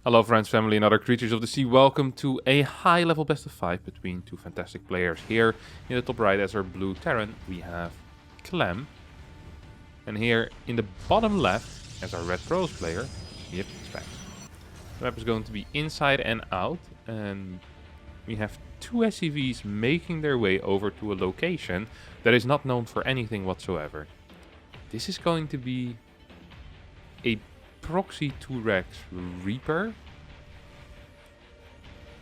Hello friends, family and other creatures of the sea. Welcome to a high level best of 5 between two fantastic players. Here in the top right as our blue Terran we have Clem. And here in the bottom left as our red Rose player we have MaxPax. The map is going to be inside and out, and we have two SCVs making their way over to a location that is not known for anything whatsoever. This is going to be a Proxy 2-Rex Reaper.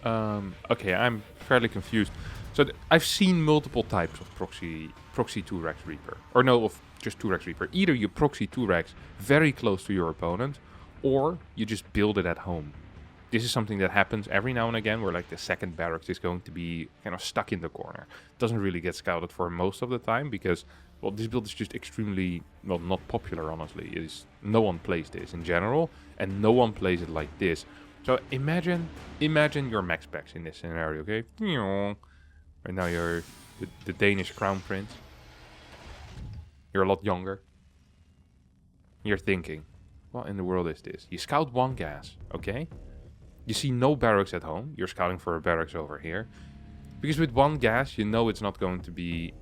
Okay, I'm fairly confused. So I've seen multiple types of Proxy 2-Rex Reaper. Or no, of just 2-Rex Reaper. Either you Proxy 2-Rex very close to your opponent, or you just build it at home. This is something that happens every now and again, where like the second barracks is going to be kind of stuck in the corner. Doesn't really get scouted for most of the time, because well, this build is just extremely, well, not popular, honestly. No one plays this in general, and no one plays it like this. So imagine your MaxPax in this scenario, okay? Right now you're the Danish crown prince. You're a lot younger. You're thinking, what in the world is this? You scout one gas, okay? You see no barracks at home. You're scouting for a barracks over here. Because with one gas, you know it's not going to be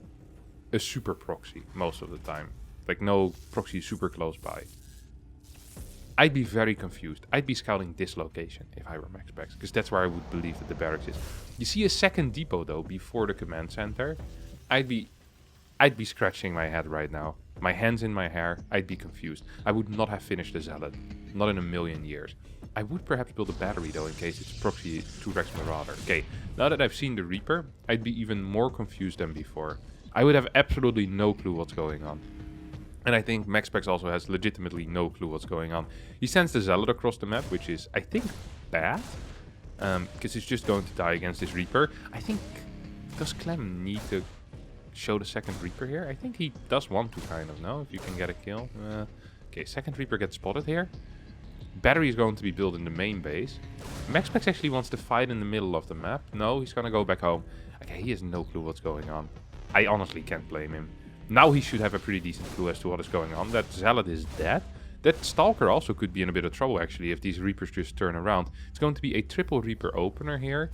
a super proxy most of the time. Like no proxy super close by. I'd be very confused. I'd be scouting this location if I were MaxPax, because that's where I would believe that the barracks is. You see a second depot though before the command center. I'd be scratching my head right now. My hands in my hair. I'd be confused. I would not have finished the Zealot. Not in a million years. I would perhaps build a battery though in case it's Proxy 2-Rex Marauder. Okay, now that I've seen the Reaper, I'd be even more confused than before. I would have absolutely no clue what's going on. And I think MaxPax also has legitimately no clue what's going on. He sends the Zealot across the map, which is, I think, bad. Because he's just going to die against this Reaper. I think, does Clem need to show the second Reaper here? I think he does want to, kind of, no? If you can get a kill. Okay, second Reaper gets spotted here. Battery is going to be built in the main base. MaxPax actually wants to fight in the middle of the map. No, he's going to go back home. Okay, he has no clue what's going on. I honestly can't blame him. Now he should have a pretty decent clue as to what is going on. That Zealot is dead. That Stalker also could be in a bit of trouble actually if these Reapers just turn around. It's going to be a triple Reaper opener here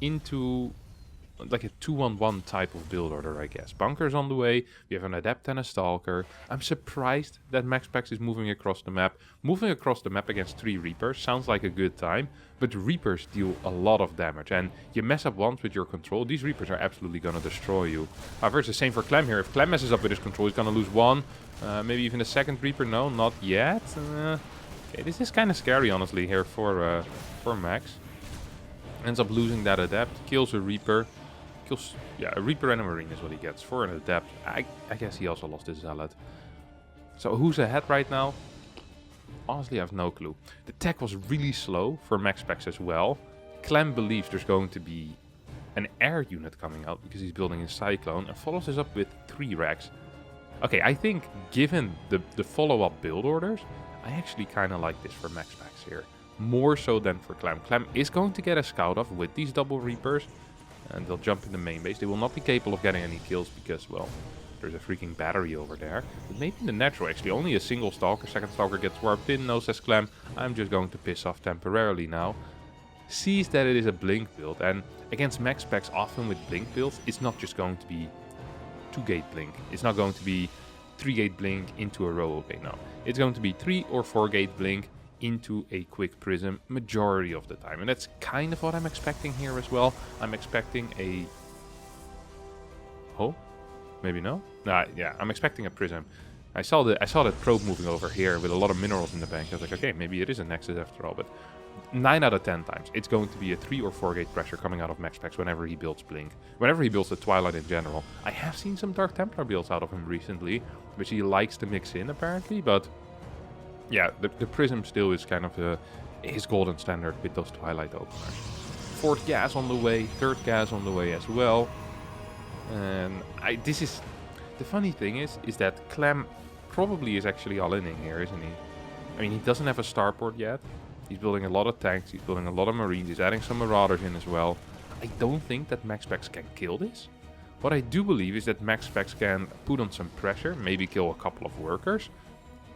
into like a 2-on-1 type of build order, I guess. Bunkers on the way. We have an Adept and a Stalker. I'm surprised that MaxPax is moving across the map. Moving across the map against 3 Reapers sounds like a good time, but Reapers deal a lot of damage, and you mess up once with your control, these Reapers are absolutely going to destroy you. However, it's the same for Clem here. If Clem messes up with his control, he's going to lose one, maybe even the second Reaper. No, not yet. Okay, this is kind of scary, honestly, here for Max. Ends up losing that Adept, kills a Reaper. Yeah, a Reaper and a Marine is what he gets for an Adept. I guess he also lost his Zealot. So who's ahead right now? Honestly, I have no clue. The tech was really slow for MaxPax as well. Clem believes there's going to be an air unit coming out because he's building a Cyclone and follows this up with 3 racks. Okay, I think given the follow-up build orders, I actually kind of like this for MaxPax here. More so than for Clem. Clem is going to get a scout off with these double Reapers. And they'll jump in the main base. They will not be capable of getting any kills because, well, there's a freaking battery over there. But maybe in the natural, actually, only a single Stalker. Second Stalker gets warped in. No, says Clem. I'm just going to piss off temporarily now. Sees that it is a Blink build. And against MaxPax, often with Blink builds, it's not just going to be 2-gate Blink. It's not going to be 3-gate Blink into a row. Okay, no. It's going to be 3 or 4-gate Blink into a quick prism majority of the time, and that's kind of what I'm expecting here as well. I'm expecting a maybe no? Yeah, I'm expecting a prism. I saw that probe moving over here with a lot of minerals in the bank. I was like, okay, maybe it is a Nexus after all, but 9 out of 10 times it's going to be a 3 or 4-gate pressure coming out of MaxPax whenever he builds Blink, whenever he builds the Twilight in general. I have seen some Dark Templar builds out of him recently, which he likes to mix in apparently, but yeah, the Prism still is kind of his golden standard with those Twilight openers. 4th gas on the way, 3rd gas on the way as well. And this is... The funny thing is that Clem probably is actually all in here, isn't he? I mean, he doesn't have a starport yet. He's building a lot of tanks, he's building a lot of Marines, he's adding some Marauders in as well. I don't think that MaxPax can kill this. What I do believe is that MaxPax can put on some pressure, maybe kill a couple of workers.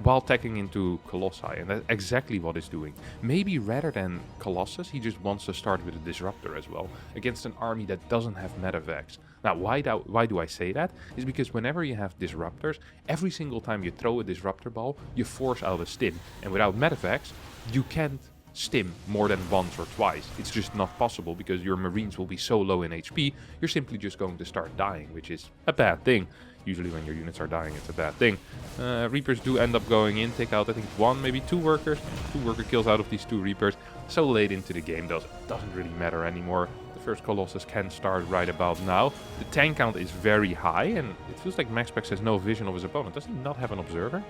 while attacking into Colossi, and that's exactly what he's doing. Maybe rather than Colossus, he just wants to start with a Disruptor as well, against an army that doesn't have Medivacs. Now, why do I say that? Is because whenever you have Disruptors, every single time you throw a Disruptor ball, you force out a stim, and without Medivacs, you can't stim more than once or twice. It's just not possible because your Marines will be so low in HP, you're simply just going to start dying, which is a bad thing. Usually when your units are dying, it's a bad thing. Reapers do end up going in, take out I think 1, maybe 2 workers. 2 worker kills out of these 2 Reapers. So late into the game, doesn't really matter anymore. The first Colossus can start right about now. The tank count is very high, and it feels like MaxPax has no vision of his opponent. Does he not have an observer?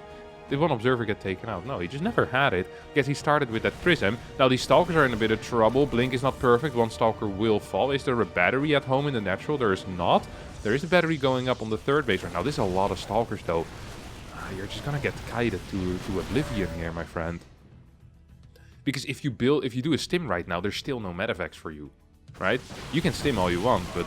Did one observer get taken out? No, he just never had it. I guess he started with that prism. Now these stalkers are in a bit of trouble. Blink is not perfect. One stalker will fall. Is there a battery at home in the natural? There is not. There is a battery going up on the 3rd base right now. This is a lot of stalkers though. You're just gonna get kited to oblivion here, my friend. Because if you do a stim right now, there's still no Medivacs for you, right? You can stim all you want, but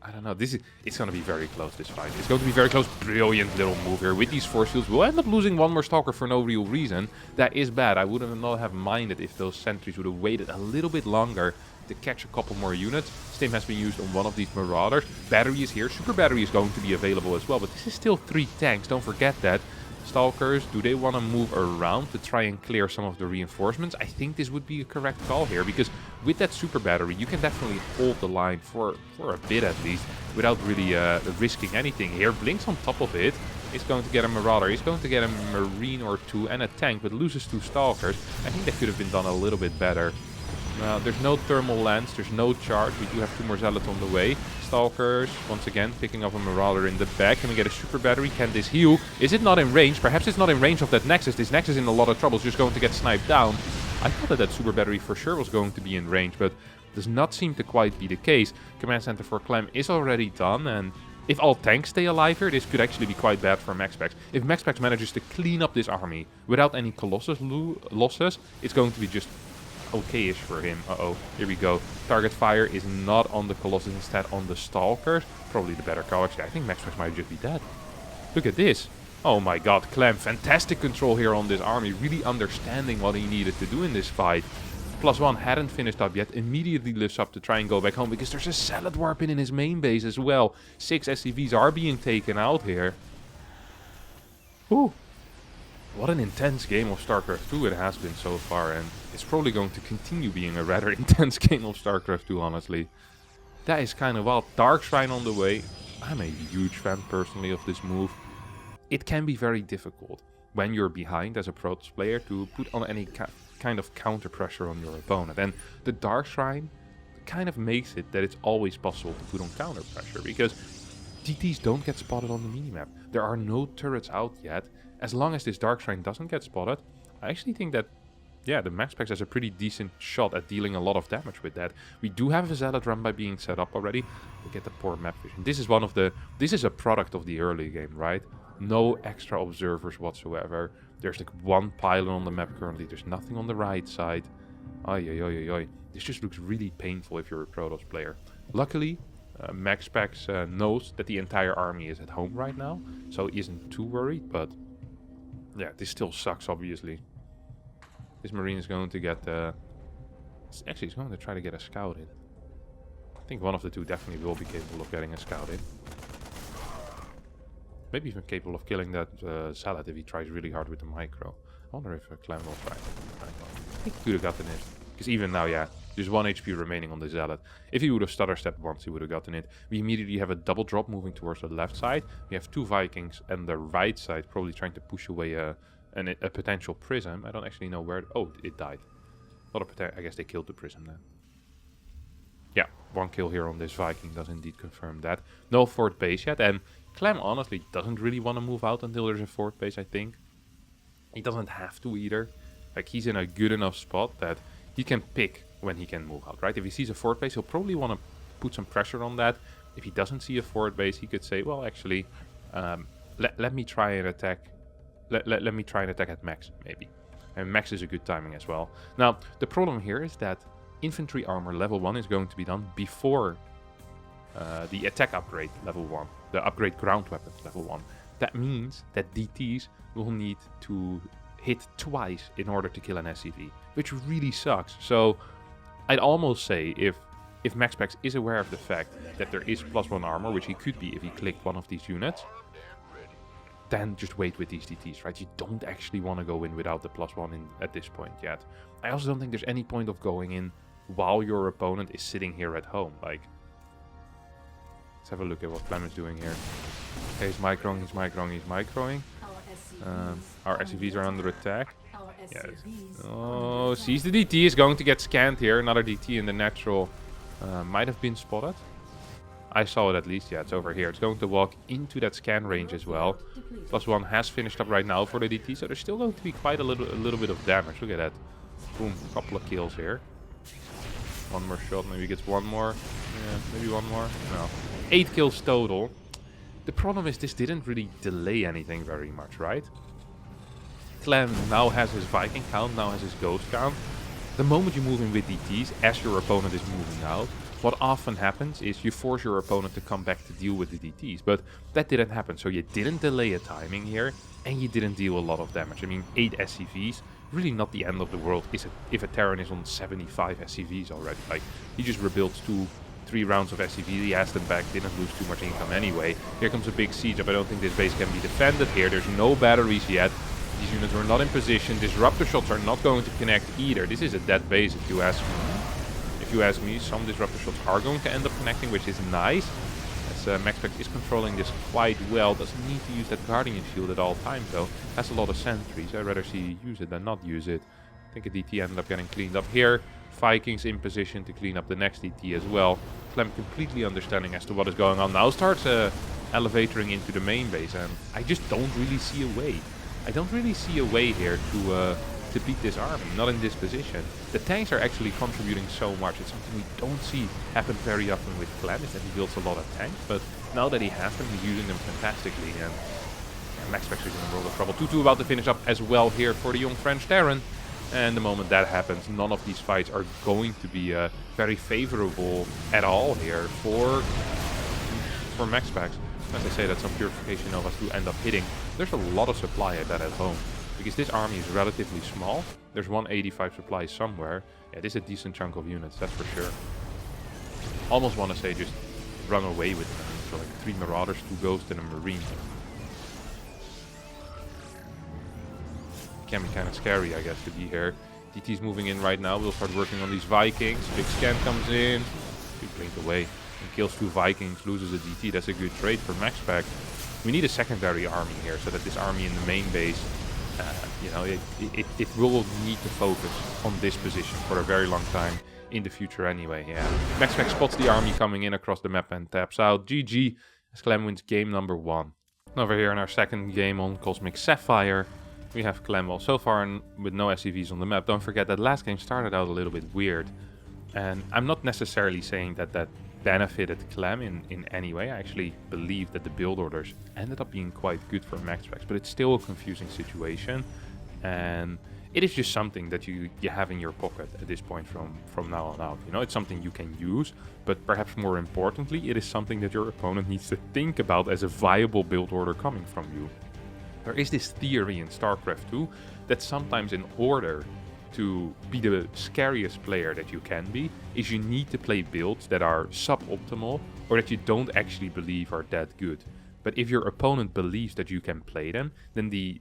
I don't know. It's going to be very close, this fight. It's going to be very close. Brilliant little move here. With these force fields, we'll end up losing 1 more Stalker for no real reason. That is bad. I would not have minded if those sentries would have waited a little bit longer to catch a couple more units. Stim has been used on one of these Marauders. Battery is here. Super Battery is going to be available as well. But this is still 3 tanks. Don't forget that. Stalkers, do they want to move around to try and clear some of the reinforcements? I think this would be a correct call here, because with that super battery, you can definitely hold the line for a bit at least, without really risking anything here. Blinks on top of it. He's going to get a Marauder, he's going to get a Marine or 2 and a tank, but loses 2 Stalkers. I think that could have been done a little bit better. There's no thermal lens, there's no charge. We do have 2 more Zealots on the way. Stalkers, once again, picking up a Marauder in the back. Can we get a super battery? Can this heal? Is it not in range? Perhaps it's not in range of that Nexus. This Nexus is in a lot of trouble. It's just going to get sniped down. I thought that super battery for sure was going to be in range, but does not seem to quite be the case. Command center for Clem is already done, and if all tanks stay alive here, this could actually be quite bad for MaxPax. If MaxPax manages to clean up this army without any Colossus losses, it's going to be just okay-ish for him. Uh-oh, here we go. Target fire is not on the Colossus, instead on the Stalkers. Probably the better call, actually. I think MaxPax might just be dead. Look at this. Oh my god, Clem, fantastic control here on this army. Really understanding what he needed to do in this fight. +1 hadn't finished up yet. Immediately lifts up to try and go back home, because there's a Salad Warping in his main base as well. 6 SCVs are being taken out here. Whew. What an intense game of StarCraft 2 it has been so far, and it's probably going to continue being a rather intense game of StarCraft 2, honestly. That is kind of wild. Dark Shrine on the way. I'm a huge fan, personally, of this move. It can be very difficult when you're behind as a Protoss player to put on any kind of counter pressure on your opponent. And the Dark Shrine kind of makes it that it's always possible to put on counter pressure, because DTs don't get spotted on the minimap. There are no turrets out yet. As long as this Dark Shrine doesn't get spotted, I actually think that, yeah, the MaxPax has a pretty decent shot at dealing a lot of damage with that. We do have a Zealot run by being set up already. Look at the poor map vision. This is a product of the early game, right? No extra observers whatsoever. There's like 1 pylon on the map currently. There's nothing on the right side. Ay. This just looks really painful if you're a Protoss player. Luckily, MaxPax knows that the entire army is at home right now, so he isn't too worried, but yeah, this still sucks, obviously. This Marine is going to get... actually, he's going to try to get a scout in. I think one of the 2 definitely will be capable of getting a scout in. Maybe even capable of killing that Salad if he tries really hard with the micro. I wonder if Clem will try. I think he could have gotten it. Because even now, yeah, there's 1 HP remaining on the Zealot. If he would have stutter stepped once, he would have gotten it. We immediately have a double drop moving towards the left side. We have 2 Vikings and the right side probably trying to push away a potential prism. I don't actually know where... Oh, it died. I guess they killed the prism then. Yeah, 1 kill here on this Viking does indeed confirm that. No 4th base yet, and Clem honestly doesn't really want to move out until there's a 4th base, I think. He doesn't have to either. Like, he's in a good enough spot that he can pick when he can move out, right? If he sees a 4th base, he'll probably want to put some pressure on that. If he doesn't see a 4th base, he could say, well, actually, let me try and attack. Let me try and attack at max, maybe. And max is a good timing as well. Now, the problem here is that infantry armor level 1 is going to be done before the attack upgrade level 1. The upgrade ground weapons level 1. that means that DTs will need to hit twice in order to kill an SCV, which really sucks. So I'd almost say if MaxPax is aware of the fact that there is +1 armor, which he could be if he clicked one of these units, then just wait with these DTs, right? You don't actually want to go in without the +1 in at this point yet. I also don't think there's any point of going in while your opponent is sitting here at home. Like, let's have a look at what Clem is doing here. Okay, he's microing, he's microing, he's microing. Our SCVs are under attack. Yes. Oh, sees the DT, is going to get scanned here. Another DT in the natural might have been spotted. I saw it at least. Yeah, it's over here. It's going to walk into that scan range as well. +1 has finished up right now for the DT, so there's still going to be quite a little bit of damage. Look at that. Boom, a couple of kills here. One more shot, maybe gets one more. Yeah, maybe one more. No. 8 kills total. The problem is this didn't really delay anything very much, right? Clem now has his Viking count, now has his Ghost count. The moment you move in with DTs, as your opponent is moving out, what often happens is you force your opponent to come back to deal with the DTs, but that didn't happen, so you didn't delay a timing here, and you didn't deal a lot of damage. I mean, 8 SCVs, really not the end of the world if a Terran is on 75 SCVs already. Like, he just rebuilds 2-3 rounds of SCV, he has them back, didn't lose too much income anyway. Here comes a big siege up. I don't think this base can be defended here. There's no batteries yet. These units were not in position. Disruptor shots are not going to connect either. This is a dead base if you ask me. If you ask me, some disruptor shots are going to end up connecting, which is nice. As MaxPax is controlling this quite well. Doesn't need to use that Guardian Shield at all times though. Has a lot of sentries. I'd rather see you use it than not use it. I think a DT ended up getting cleaned up here. Vikings in position to clean up the next DT as well. Clem completely understanding as to what is going on. Now starts elevatoring into the main base, and I just don't really see a way. I don't really see a way here to beat this army, not in this position. The tanks are actually contributing so much. It's something we don't see happen very often with Clem, is that he builds a lot of tanks, but now that he has them, he's using them fantastically, and MaxPax is in a world of trouble. 2-2 about to finish up as well here for the young French Terran. And the moment that happens, none of these fights are going to be very favorable at all here for MaxPax. As I say, that some Purification Novas do end up hitting. There's a lot of supply, I bet, at home. Because this army is relatively small. There's 185 supply somewhere. Yeah, this is a decent chunk of units, that's for sure. Almost want to say just run away with them. So like 3 Marauders, 2 Ghosts, and a Marine. Can be kind of scary, I guess, to be here. DT's moving in right now. We'll start working on these Vikings. Big scan comes in. Big blink away. And kills 2 Vikings, loses a DT. That's a good trade for MaxPax. We need a secondary army here so that this army in the main base, you know, it will need to focus on this position for a very long time in the future anyway. Yeah. MaxPax spots the army coming in across the map and taps out. GG as Clem wins game number 1. Over here in our second game on Cosmic Sapphire, we have Clem. Well, so far with no SCVs on the map. Don't forget that last game started out a little bit weird. And I'm not necessarily saying that that benefited Clem in any way. I actually believe that the build orders ended up being quite good for MaxPax, but it's still a confusing situation. And it is just something that you have in your pocket at this point from now on out. You know, it's something you can use, but perhaps more importantly, it is something that your opponent needs to think about as a viable build order coming from you. There is this theory in StarCraft 2 that sometimes in order to be the scariest player that you can be, is you need to play builds that are suboptimal or that you don't actually believe are that good. But if your opponent believes that you can play them, then the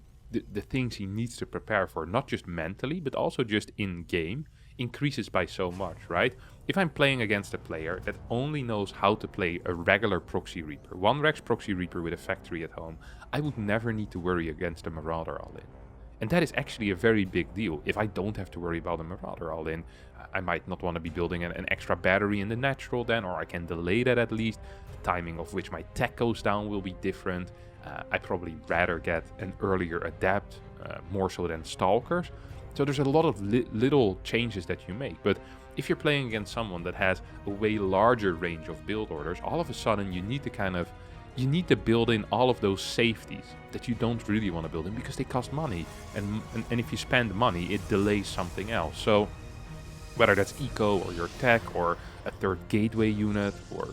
things he needs to prepare for, not just mentally, but also just in-game, increases by so much, right? If I'm playing against a player that only knows how to play a regular Proxy Reaper, 1 Rex Proxy Reaper with a factory at home, I would never need to worry against a Marauder all-in. And that is actually a very big deal. If I don't have to worry about a Marauder all-in, I might not want to be building an extra battery in the natural then, or I can delay that at least. The timing of which my tech goes down will be different. I'd probably rather get an earlier adapt, more so than Stalkers. So there's a lot of little changes that you make. But if you're playing against someone that has a way larger range of build orders, all of a sudden you need to build in all of those safeties that you don't really want to build in because they cost money. And if you spend money, it delays something else. So whether that's eco or your tech or a third gateway unit or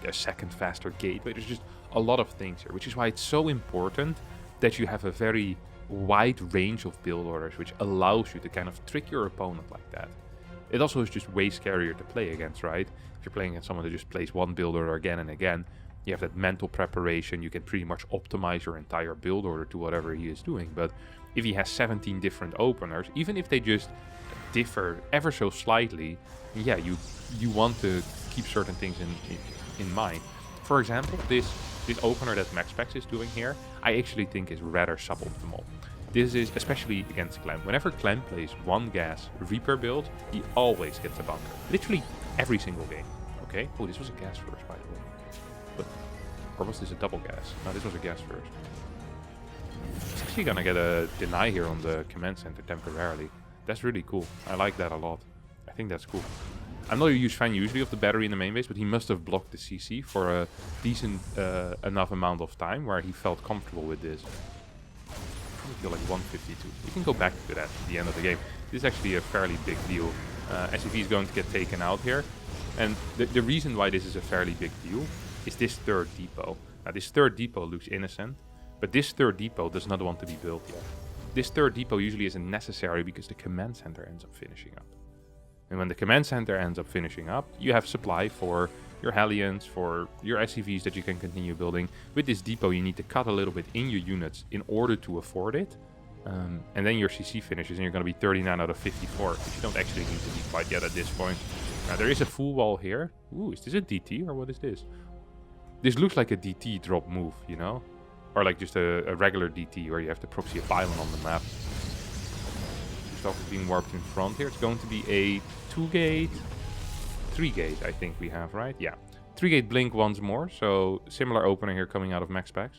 a second faster gateway, there's just a lot of things here, which is why it's so important that you have a very wide range of build orders, which allows you to kind of trick your opponent like that. It also is just way scarier to play against, right? If you're playing against someone that just plays one build order again and again, you have that mental preparation, you can pretty much optimize your entire build order to whatever he is doing. But if he has 17 different openers, even if they just differ ever so slightly, yeah, you want to keep certain things in mind. For example, this opener that MaxPax is doing here, I actually think is rather suboptimal. This is especially against Clem. Whenever Clem plays one gas Reaper build, he always gets a bunker. Literally every single game. Okay? Oh, this was a gas first, by the way. But, or was this a double gas? No, this was a gas first. He's actually gonna get a deny here on the command center temporarily. That's really cool. I like that a lot. I think that's cool. I'm not a huge fan usually of the battery in the main base, but he must have blocked the CC for a decent enough amount of time where he felt comfortable with this. Probably feel like 152. You can go back to that at the end of the game. This is actually a fairly big deal. SCV is going to get taken out here. And the reason why this is a fairly big deal is this third depot. Now this third depot looks innocent, but this third depot does not want to be built yet. This third depot usually isn't necessary because the command center ends up finishing up. And when the command center ends up finishing up, you have supply for your Hellions, for your SCVs that you can continue building. With this depot, you need to cut a little bit in your units in order to afford it. And then your CC finishes and you're going to be 39 out of 54, which you don't actually need to be quite yet at this point. Now, there is a full wall here. Ooh, is this a DT or what is this? This looks like a DT drop move, you know? Or like just a regular DT where you have to proxy a pylon on the map. Stalkers being warped in front here. It's going to be a 2-gate, 3-gate, I think we have, right? Yeah. 3-gate blink once more, so similar opener here coming out of MaxPax.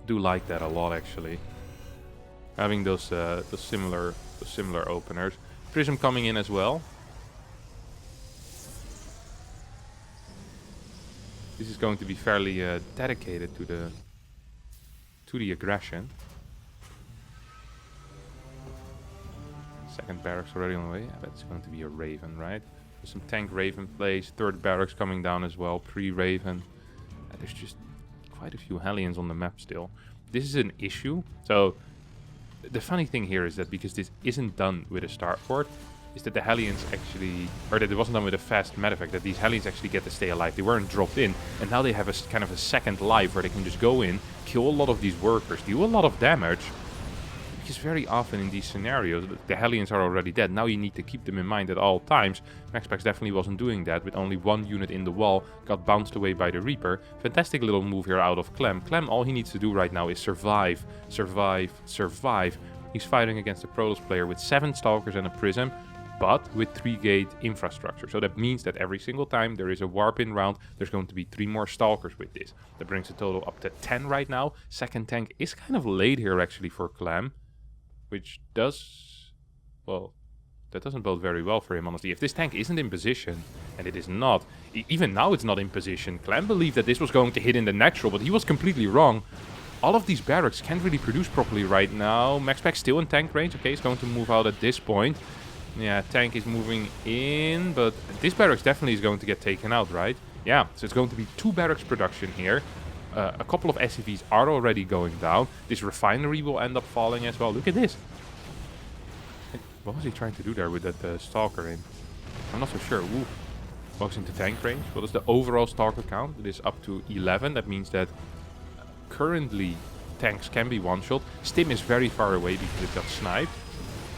Do like that a lot, actually. Having those similar openers. Prism coming in as well. This is going to be fairly dedicated to the aggression. Second barracks already on the way. Yeah, that's going to be a Raven, right? There's some tank Raven plays. Third barracks coming down as well. Pre-Raven. There's just quite a few Hellions on the map still. This is an issue. So the funny thing here is that because this isn't done with a starport, is that the Hellions actually, or that it wasn't done with a fast medevac, that these Hellions actually get to stay alive. They weren't dropped in, and now they have a kind of a second life where they can just go in, kill a lot of these workers, do a lot of damage. Because very often in these scenarios, the Hellions are already dead. Now you need to keep them in mind at all times. MaxPax definitely wasn't doing that, with only one unit in the wall, got bounced away by the Reaper. Fantastic little move here out of Clem. Clem, all he needs to do right now is survive, survive, survive. He's fighting against a Protoss player with 7 Stalkers and a Prism, but with 3-gate infrastructure. So that means that every single time there is a warp in round, there's going to be 3 more Stalkers with this. That brings the total up to 10 right now. Second tank is kind of late here actually for Clem. Which does, well, that doesn't bode very well for him, honestly. If this tank isn't in position, and it is not, even now it's not in position. Clem believed that this was going to hit in the natural, but he was completely wrong. All of these barracks can't really produce properly right now. MaxPax still in tank range. Okay, he's going to move out at this point. Yeah, tank is moving in, but this barracks definitely is going to get taken out, right? Yeah, so it's going to be 2 barracks production here. A couple of SCVs are already going down. This refinery will end up falling as well. Look at this. What was he trying to do there with that Stalker in? I'm not so sure. Ooh. Walks into tank range. What is the overall Stalker count? It is up to 11. That means that currently tanks can be one-shot. Stim is very far away because it got sniped.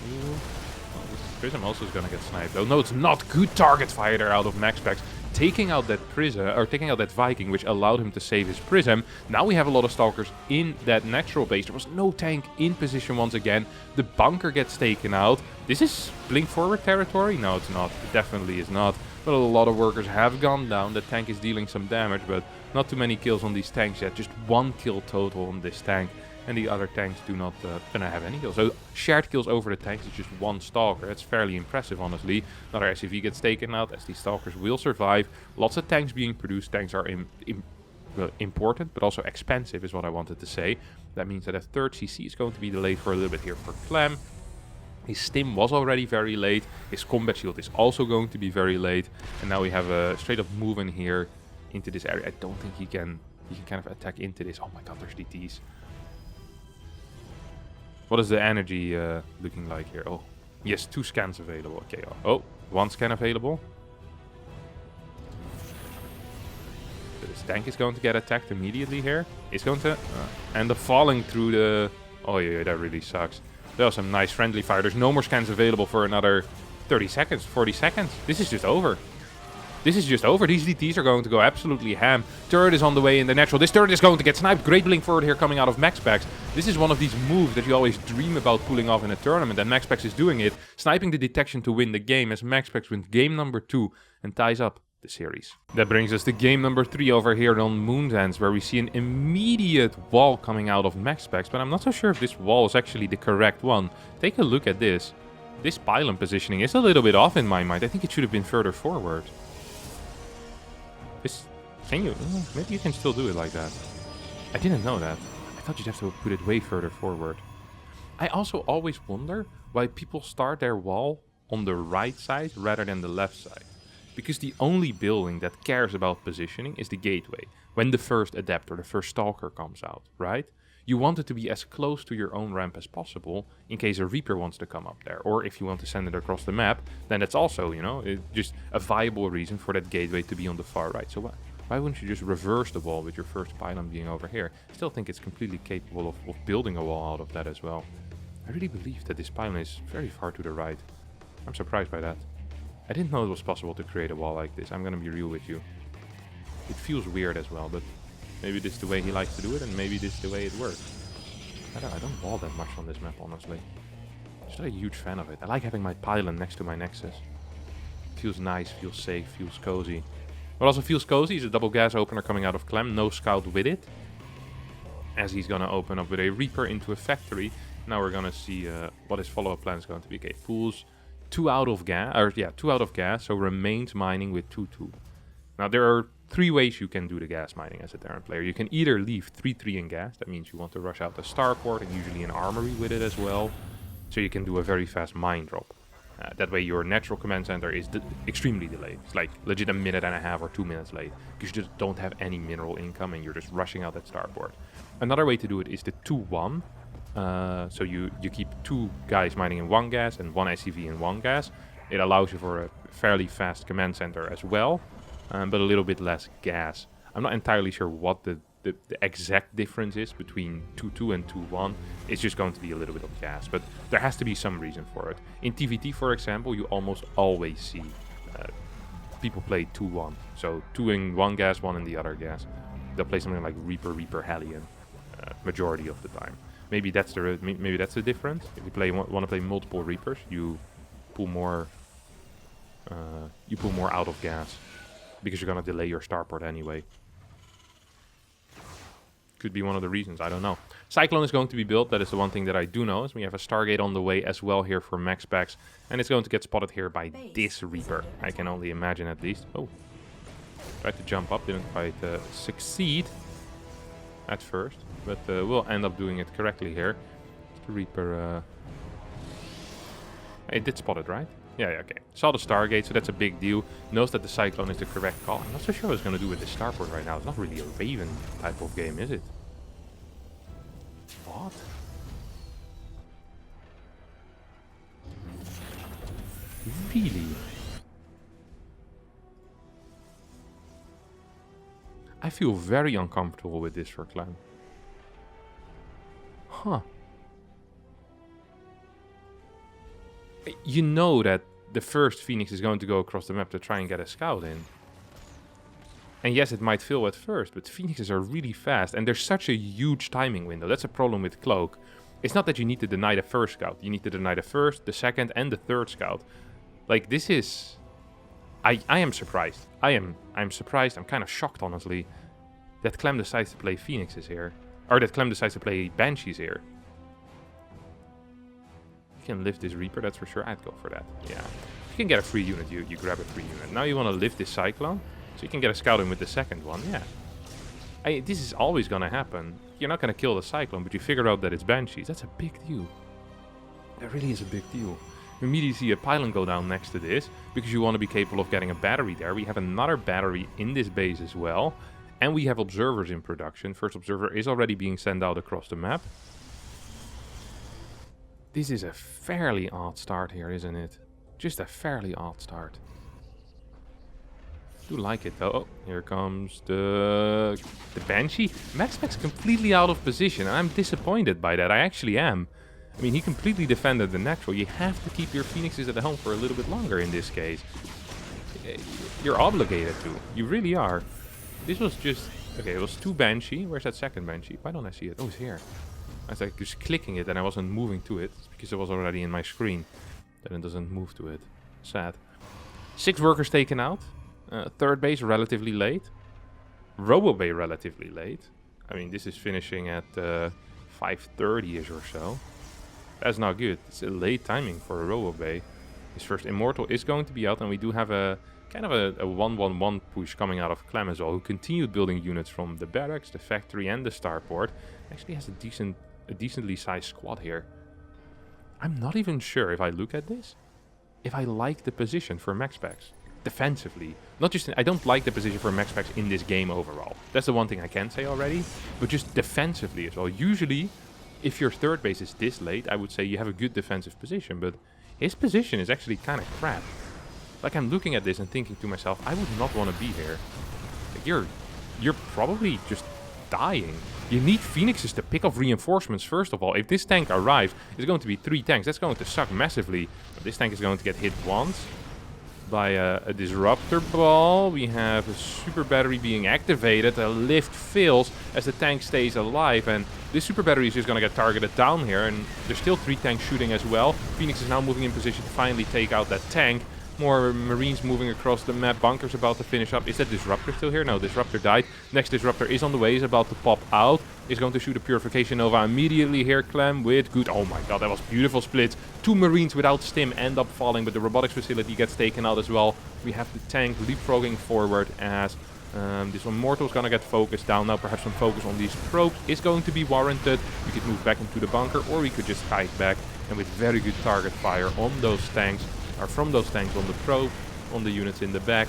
Ooh. Well, this Prism also is going to get sniped. Oh no, it's not. Good target fire there out of MaxPax. Taking out that Prism, or taking out that Viking, which allowed him to save his Prism. Now we have a lot of Stalkers in that natural base. There was no tank in position once again. The bunker gets taken out. This is blink forward territory? No, it's not. It definitely is not. But a lot of workers have gone down. The tank is dealing some damage, but not too many kills on these tanks yet. Just 1 kill total on this tank. And the other tanks do not gonna have any kills. So shared kills over the tanks is just 1 Stalker. That's fairly impressive, honestly. Another SCV gets taken out as these Stalkers will survive. Lots of tanks being produced. Tanks are well, important, but also expensive is what I wanted to say. That means that a third CC is going to be delayed for a little bit here for Clem. His stim was already very late. His combat shield is also going to be very late. And now we have a straight up move in here into this area. I don't think he can he can kind of attack into this. Oh my god, there's DTs. What is the energy looking like here? Oh, yes, 2 scans available. Okay, oh, 1 scan available. So this tank is going to get attacked immediately here. It's going to end up falling through the... Oh yeah, that really sucks. That was some nice friendly fire. There's no more scans available for another 30 seconds, 40 seconds. This is just over. This is just over. These DTs are going to go absolutely ham. Turret is on the way in the natural. This turret is going to get sniped. Great blink forward here coming out of MaxPax. This is one of these moves that you always dream about pulling off in a tournament, and MaxPax is doing it. Sniping the detection to win the game as MaxPax wins game number 2 and ties up the series. That brings us to game number 3 over here on Moondance, where we see an immediate wall coming out of MaxPax, but I'm not so sure if this wall is actually the correct one. Take a look at this. This pylon positioning is a little bit off in my mind. I think it should have been further forward. Can you? Maybe you can still do it like that. I didn't know that. I thought you'd have to put it way further forward. I also always wonder why people start their wall on the right side rather than the left side. Because the only building that cares about positioning is the gateway. When the first adept or the first stalker comes out, right? You want it to be as close to your own ramp as possible in case a Reaper wants to come up there. Or if you want to send it across the map, then that's also, you know, just a viable reason for that gateway to be on the far right. So why wouldn't you just reverse the wall with your first pylon being over here? I still think it's completely capable of building a wall out of that as well. I really believe that this pylon is very far to the right. I'm surprised by that. I didn't know it was possible to create a wall like this. I'm gonna be real with you. It feels weird as well, but maybe this is the way he likes to do it, and maybe this is the way it works. I don't wall that much on this map, honestly. Just not a huge fan of it. I like having my pylon next to my nexus. Feels nice, feels safe, feels cozy. What also feels cozy is a double gas opener coming out of Clem. No scout with it, as he's gonna open up with a Reaper into a factory. Now we're gonna see what his follow-up plan is going to be. Okay, pools 2 out of gas, or yeah, 2 out of gas. So remains mining with 2-2. Now there are 3 ways you can do the gas mining as a Terran player. You can either leave 3-3 in gas. That means you want to rush out the starport and usually an armory with it as well. So you can do a very fast mine drop. That way your natural command center is extremely delayed. It's like legit 1.5 minutes or 2 minutes late. Because you just don't have any mineral income and you're just rushing out that starport. Another way to do it is the 2-1. So you keep 2 guys mining in 1 gas and 1 SCV in 1 gas. It allows you for a fairly fast command center as well. But a little bit less gas. I'm not entirely sure what the exact difference is between 2-2 and 2-1. It's just going to be a little bit of gas, but there has to be some reason for it. In TVT, for example, you almost always see people play 2-1. So 2 in 1 gas, 1 in the other gas. They'll play something like Reaper, Hellion, majority of the time. Maybe that's the difference. If you want to play multiple Reapers, you pull more out of gas. Because you're going to delay your starport anyway. Could be one of the reasons, I don't know. Cyclone is going to be built, that is the one thing that I do know. Is we have a Stargate on the way as well here for MaxPax. And it's going to get spotted here by this Reaper. I can only imagine at least. Oh. Tried to jump up, didn't quite succeed at first. But we'll end up doing it correctly here. The Reaper... it did spot it, right? Yeah, okay. Saw the Stargate, so that's a big deal. Knows that the Cyclone is the correct call. I'm not so sure what it's going to do with the starport right now. It's not really a Raven type of game, is it? What? Really? I feel very uncomfortable with this for Clem. Huh. You know that the first Phoenix is going to go across the map to try and get a scout in. And yes, it might fail at first, but Phoenixes are really fast, and there's such a huge timing window. That's a problem with Cloak. It's not that you need to deny the first scout. You need to deny the first, the second, and the third scout. Like, this is... I am surprised. I'm surprised, I'm kind of shocked, honestly, that Clem decides to play Phoenixes here. Or that Clem decides to play Banshees here. Can lift this Reaper, that's for sure. I'd go for that. Yeah. If you can get a free unit, you grab a free unit. Now you want to lift this Cyclone, so you can get a scout in with the second one. Yeah. This is always going to happen. You're not going to kill the Cyclone, but you figure out that it's Banshees. That's a big deal. That really is a big deal. You immediately see a pylon go down next to this, because you want to be capable of getting a battery there. We have another battery in this base as well. And we have observers in production. First observer is already being sent out across the map. This is a fairly odd start here, isn't it? Just a fairly odd start. Do like it though. Oh, here comes the Banshee. MaxPax completely out of position. I'm disappointed by that. I actually am. I mean, he completely defended the natural. You have to keep your Phoenixes at home for a little bit longer in this case. You're obligated to. You really are. This was just... Okay, it was 2 Banshee. Where's that second Banshee? Why don't I see it? Oh, it's here. I was like just clicking it and I wasn't moving to it. It's because it was already in my screen. Then it doesn't move to it. Sad. 6 workers taken out. Third base relatively late. Robo Bay relatively late. I mean, this is finishing at 5:30ish or so. That's not good. It's a late timing for a Robo Bay. His first Immortal is going to be out, and we do have a kind of a 1-1-1 push coming out of Clem as well, who continued building units from the barracks, the factory, and the starport. Actually has a decently sized squad here. I'm not even sure if I look at this, if I like the position for MaxPax defensively. Not just, I don't like the position for MaxPax in this game overall. That's the one thing I can say already, but just defensively as well. Usually, if your third base is this late, I would say you have a good defensive position, but his position is actually kind of crap. Like, I'm looking at this and thinking to myself, I would not want to be here. Like, you're probably just dying. You need Phoenixes to pick up reinforcements first of all. If this tank arrives, it's going to be 3 tanks. That's going to suck massively. But this tank is going to get hit once by a disruptor ball. We have a super battery being activated. A lift fails as the tank stays alive, and this super battery is just going to get targeted down here, and there's still 3 tanks shooting as well. Phoenix is now moving in position to finally take out that tank. More Marines moving across the map. Bunker's about to finish up. Is that Disruptor still here? No, Disruptor died. Next Disruptor is on the way. He's about to pop out. He's going to shoot a Purification Nova immediately here. Clem with good... Oh my god, that was beautiful splits. 2 Marines without stim end up falling, but the robotics facility gets taken out as well. We have the tank leapfrogging forward as this Immortal is going to get focused down. Now perhaps some focus on these probes is going to be warranted. We could move back into the bunker, or we could just fight back. And with very good target fire on those tanks, or from those tanks on the probe, on the units in the back,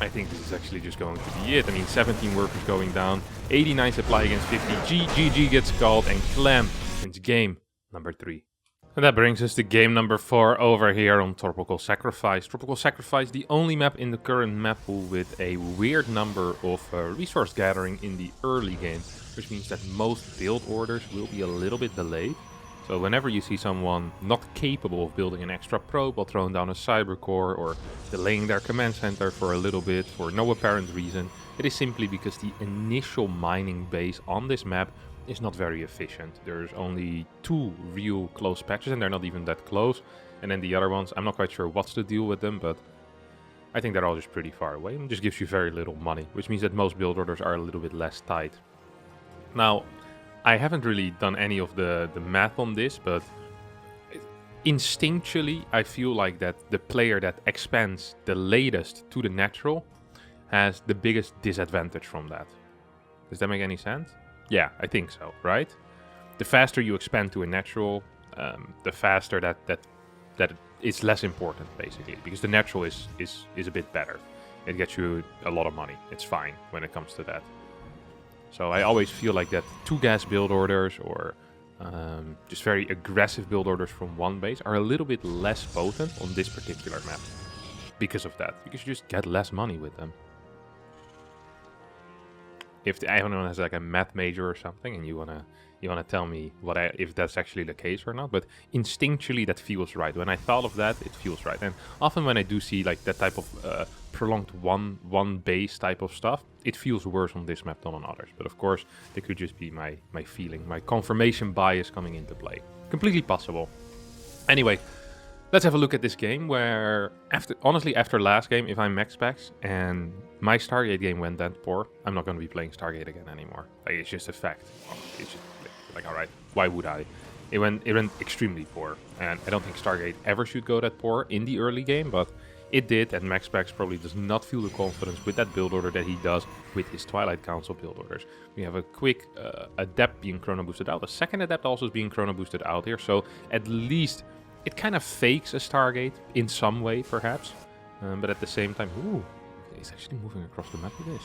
I think this is actually just going to be it. I mean, 17 workers going down, 89 supply against 50. GG gets called, and Clem wins game number 3. And that brings us to game number 4 over here on Tropical Sacrifice. Tropical Sacrifice, the only map in the current map pool with a weird number of resource gathering in the early game, which means that most build orders will be a little bit delayed. So whenever you see someone not capable of building an extra probe while throwing down a cyber core or delaying their command center for a little bit for no apparent reason, it is simply because the initial mining base on this map is not very efficient. There's only 2 real close patches, and they're not even that close. And then the other ones, I'm not quite sure what's the deal with them, but I think they're all just pretty far away and just gives you very little money, which means that most build orders are a little bit less tight. Now, I haven't really done any of the math on this, but instinctually I feel like that the player that expands the latest to the natural has the biggest disadvantage from that. Does that make any sense? Yeah, I think so, right? The faster you expand to a natural, the faster that it's less important, basically, because the natural is a bit better. It gets you a lot of money. It's fine when it comes to that. So I always feel like that 2 gas build orders or just very aggressive build orders from one base are a little bit less potent on this particular map because of that. Because you just get less money with them. If anyone has like a math major or something and you wanna tell me if that's actually the case or not, but instinctually that feels right. When I thought of that, it feels right. And often when I do see like that type of prolonged one base type of stuff, it feels worse on this map than on others. But of course, it could just be my feeling, my confirmation bias coming into play. Completely possible. Anyway, let's have a look at this game where, after last game, if I'm MaxPax and my Stargate game went that poor, I'm not going to be playing Stargate again anymore. Like, it's just a fact. It's just like, alright, why would I? It went extremely poor, and I don't think Stargate ever should go that poor in the early game, but it did, and MaxPax probably does not feel the confidence with that build order that he does with his Twilight Council build orders. We have a quick Adept being chrono boosted out, a second Adept also is being chrono boosted out here, so at least it kind of fakes a Stargate in some way, perhaps, but at the same time, ooh, it's actually moving across the map with this.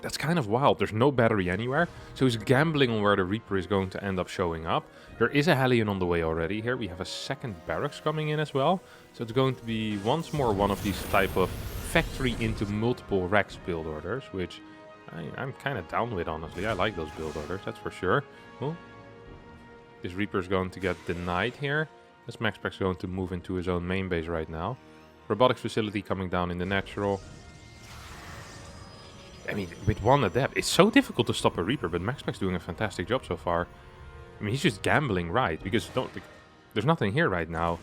That's kind of wild. There's no battery anywhere, so he's gambling on where the Reaper is going to end up showing up. There is a Hellion on the way already here. We have a second barracks coming in as well. So it's going to be once more one of these type of factory into multiple racks build orders, which I'm kind of down with, honestly. I like those build orders, that's for sure. Well, this Reaper is going to get denied here. This MaxPax is going to move into his own main base right now. Robotics facility coming down in the natural. I mean, with one adept, it's so difficult to stop a Reaper, but MaxPax doing a fantastic job so far. I mean, he's just gambling right, because there's nothing here right now.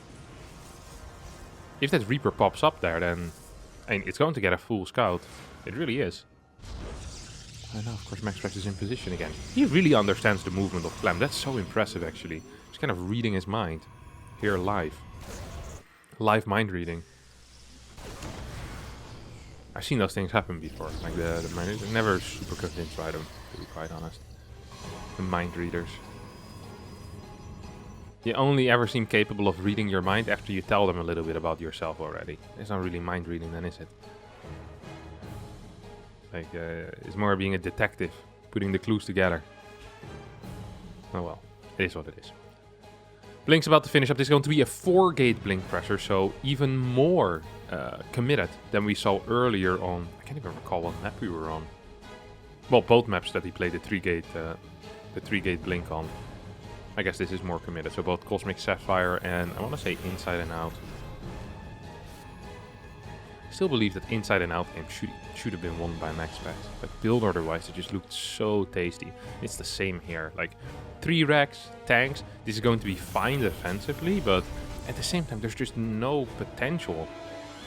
If that Reaper pops up there, then I mean, it's going to get a full scout. It really is. And now, of course, MaxPax is in position again. He really understands the movement of Clem. That's so impressive, actually. He's kind of reading his mind here live. Live mind reading. I've seen those things happen before. Like the mind readers. I'm never super convinced by them, to be quite honest. The mind readers. You only ever seem capable of reading your mind after you tell them a little bit about yourself already. It's not really mind reading then, is it? Like, it's more being a detective, putting the clues together. Oh well, it is what it is. Blink's about to finish up. This is going to be a 4-gate blink pressure, so even more committed than we saw earlier on. I can't even recall what map we were on. Well, both maps that he played the 3-gate blink on. I guess this is more committed. So both Cosmic Sapphire and I want to say Inside and Out. I still believe that Inside and Out game should have been won by MaxPax. But build order wise, it just looked so tasty. It's the same here. Like 3 racks, tanks. This is going to be fine defensively, but at the same time, there's just no potential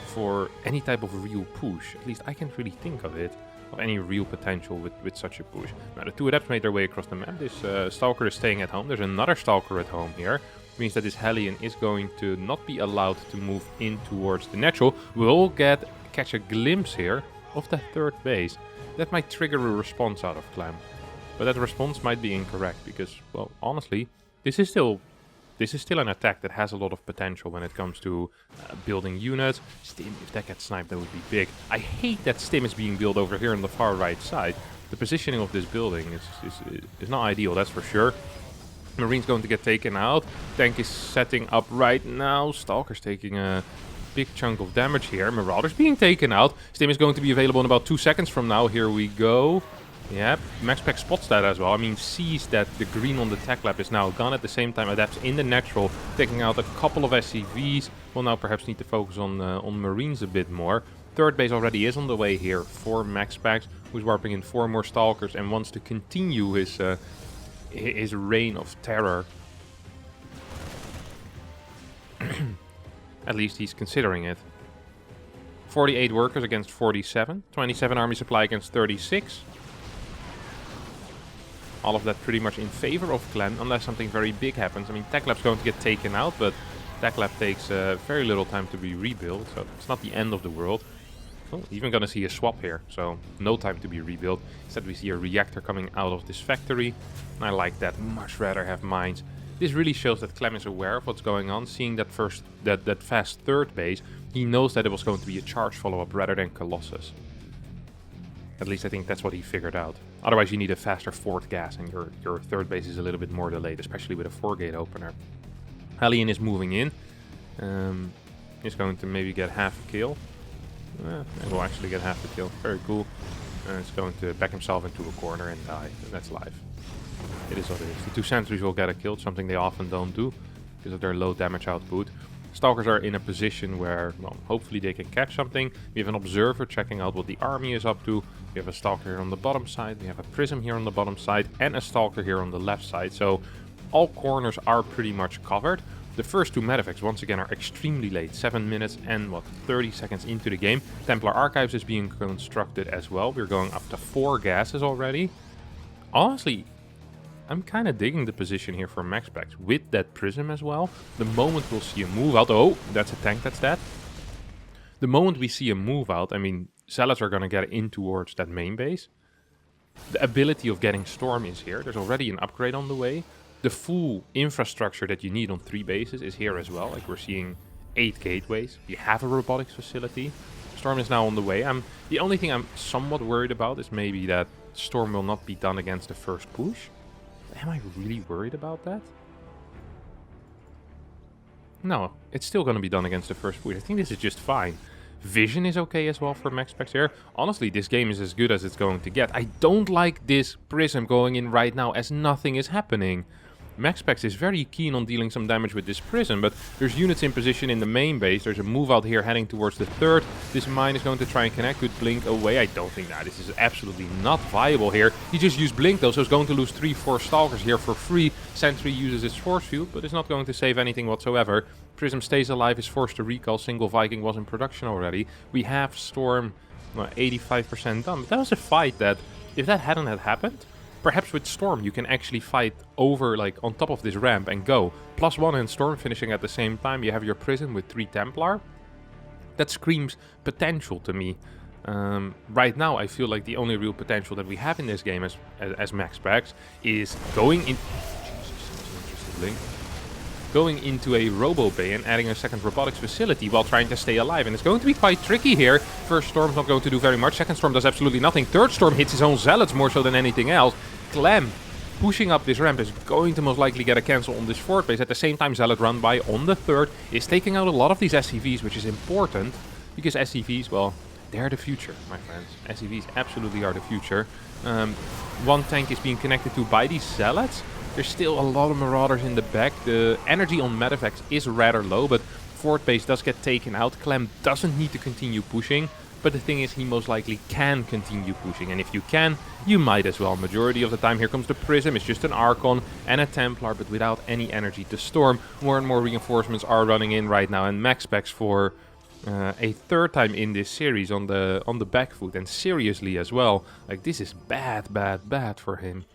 for any type of real push. At least I can't really think of it. Of any real potential with such a push. Now the 2 adepts made their way across the map. This Stalker is staying at home. There's another Stalker at home here. Means that this Hellion is going to not be allowed to move in towards the natural. We'll catch a glimpse here of the 3rd base. That might trigger a response out of Clem. But that response might be incorrect because, well, honestly, this is still an attack that has a lot of potential when it comes to building units. Stim, if that gets sniped, that would be big. I hate that Stim is being built over here on the far right side. The positioning of this building is not ideal, that's for sure. Marine's going to get taken out. Tank is setting up right now. Stalker's taking a big chunk of damage here. Marauder's being taken out. Stim is going to be available in about 2 seconds from now. Here we go. Yep, MaxPax spots that as well. I mean, sees that the green on the tech lab is now gone. At the same time, adapts in the natural, taking out a couple of SCVs. We'll now perhaps need to focus on Marines a bit more. 3rd base already is on the way here for MaxPax, who's warping in 4 more Stalkers and wants to continue his reign of terror. At least he's considering it. 48 workers against 47. 27 army supply against 36. All of that pretty much in favor of Clem, unless something very big happens. I mean, Tech Lab's going to get taken out, but Tech Lab takes very little time to be rebuilt, so it's not the end of the world. Oh, even gonna see a swap here, so no time to be rebuilt. Instead we see a reactor coming out of this factory. I like that, much rather have mines. This really shows that Clem is aware of what's going on. Seeing that fast 3rd base, he knows that it was going to be a charge follow-up rather than Colossus. At least I think that's what he figured out. Otherwise you need a faster 4th gas and your 3rd base is a little bit more delayed, especially with a 4-gate opener. Hellion is moving in. He's going to maybe get half a kill. He will actually get half the kill. Very cool. It's going to back himself into a corner and die. And that's life. It is what it is. The 2 sentries will get a kill, something they often don't do because of their low damage output. Stalkers are in a position where, well, hopefully they can catch something. We have an observer checking out what the army is up to. We have a Stalker here on the bottom side. We have a Prism here on the bottom side and a Stalker here on the left side. So all corners are pretty much covered. The first 2 medevacs, once again, are extremely late. 7 minutes and, 30 seconds into the game. Templar Archives is being constructed as well. We're going up to 4 gases already. Honestly, I'm kind of digging the position here for MaxPax with that Prism as well. The moment we'll see a move out... Oh, that's a tank, that's that. The moment we see a move out, I mean, Zealots are going to get in towards that main base. The ability of getting Storm is here. There's already an upgrade on the way. The full infrastructure that you need on 3 bases is here as well. Like we're seeing 8 gateways. You have a robotics facility. Storm is now on the way. The only thing I'm somewhat worried about is maybe that Storm will not be done against the first push. Am I really worried about that? No, it's still going to be done against the first push. I think this is just fine. Vision is okay as well for MaxPax here. Honestly, this game is as good as it's going to get. I don't like this Prism going in right now as nothing is happening. MaxPax is very keen on dealing some damage with this Prism, but there's units in position in the main base. There's a move out here heading towards the third. This mine is going to try and connect with Blink away. I don't think that this is absolutely not viable here. He just used Blink though, so he's going to lose 3-4 Stalkers here for free. Sentry uses its force field, but is not going to save anything whatsoever. Prism stays alive, is forced to recall. Single Viking was in production already. We have Storm 85% done. But that was a fight that, if that hadn't had happened, perhaps with Storm you can actually fight over, like, on top of this ramp and go. +1 and Storm finishing at the same time. You have your Prism with 3 Templar. That screams potential to me. Right now I feel like the only real potential that we have in this game as MaxPax is going in... Jesus, that's an interesting link. Going into a Robo Bay and adding a second robotics facility while trying to stay alive. And it's going to be quite tricky here. First Storm's not going to do very much. Second Storm does absolutely nothing. Third Storm hits his own Zealots more so than anything else. Clem pushing up this ramp is going to most likely get a cancel on this fort base. At the same time, Zealot run by on the third is taking out a lot of these SCVs, which is important. Because SCVs, well, they're the future, my friends. SCVs absolutely are the future. One tank is being connected to by these Zealots. There's still a lot of Marauders in the back. The energy on Medivacs is rather low, but fort base does get taken out. Clem doesn't need to continue pushing, but the thing is he most likely can continue pushing. And if you can, you might as well. Majority of the time, here comes the Prism. It's just an Archon and a Templar, but without any energy to storm. More and more reinforcements are running in right now, and MaxPax for a third time in this series on the back foot, and seriously as well. Like, this is bad, bad, bad for him.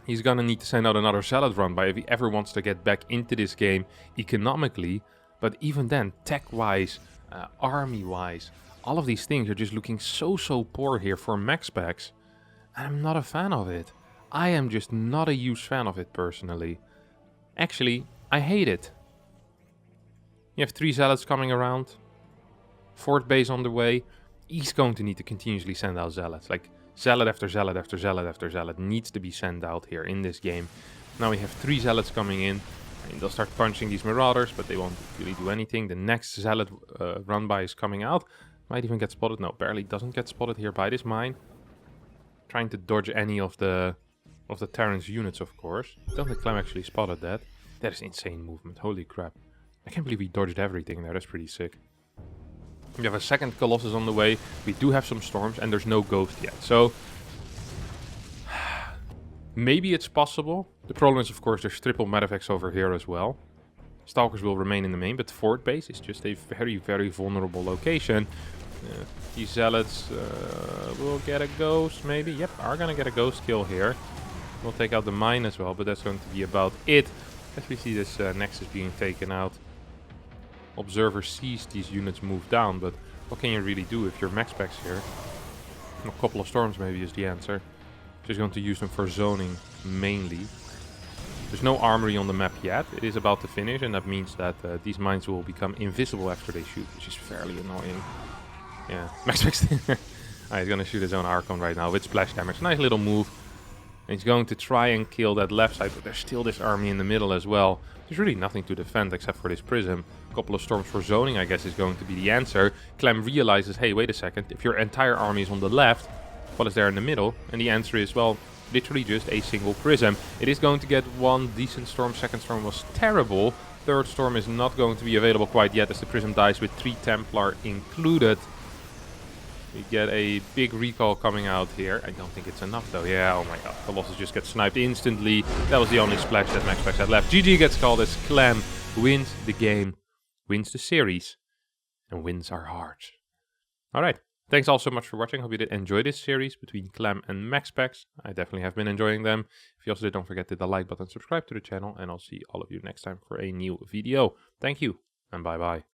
He's gonna need to send out another Zealot run by if he ever wants to get back into this game economically. But even then, tech-wise, army-wise, all of these things are just looking so poor here for MaxPax. And I'm not a fan of it. I am just not a huge fan of it personally. Actually, I hate it. You have 3 Zealots coming around. Fort base on the way. He's going to need to continuously send out Zealots. Like, Zealot after Zealot after Zealot after Zealot needs to be sent out here in this game. Now we have 3 Zealots coming in. And they'll start punching these Marauders, but they won't really do anything. The next Zealot run by is coming out. Might even get spotted. No, barely doesn't get spotted here by this mine. Trying to dodge any of the Terran's units, of course. Don't think Clem actually spotted that. That is insane movement. Holy crap. I can't believe he dodged everything there. That's pretty sick. We have a second Colossus on the way. We do have some Storms, and there's no Ghost yet. So, maybe it's possible. The problem is, of course, there's triple Medivacs over here as well. Stalkers will remain in the main, but Fort Base is just a very, very vulnerable location. These Zealots will get a Ghost, maybe. Yep, are going to get a Ghost kill here. We'll take out the mine as well, but that's going to be about it. As we see this Nexus being taken out. Observer sees these units move down, but what can you really do if you're MaxPax here? A couple of Storms maybe is the answer. Just going to use them for zoning mainly. There's no armory on the map yet. It is about to finish, and that means that these mines will become invisible after they shoot, which is fairly annoying. Yeah, MaxPax. He's going to shoot his own Archon right now with splash damage. Nice little move. And he's going to try and kill that left side, but there's still this army in the middle as well. There's really nothing to defend except for this Prism. A couple of Storms for zoning, I guess, is going to be the answer. Clem realizes, hey, wait a second, if your entire army is on the left, what is there in the middle? And the answer is, well, literally just a single Prism. It is going to get one decent Storm. Second Storm was terrible. Third Storm is not going to be available quite yet as the Prism dies with 3 Templar included. We get a big recall coming out here. I don't think it's enough though. Yeah, oh my god. Colossus just gets sniped instantly. That was the only splash that MaxPax had left. GG gets called as Clem wins the game, wins the series, and wins our hearts. Alright, thanks all so much for watching. Hope you did enjoy this series between Clem and MaxPax. I definitely have been enjoying them. If you also did, don't forget to hit the like button, subscribe to the channel, and I'll see all of you next time for a new video. Thank you, and bye bye.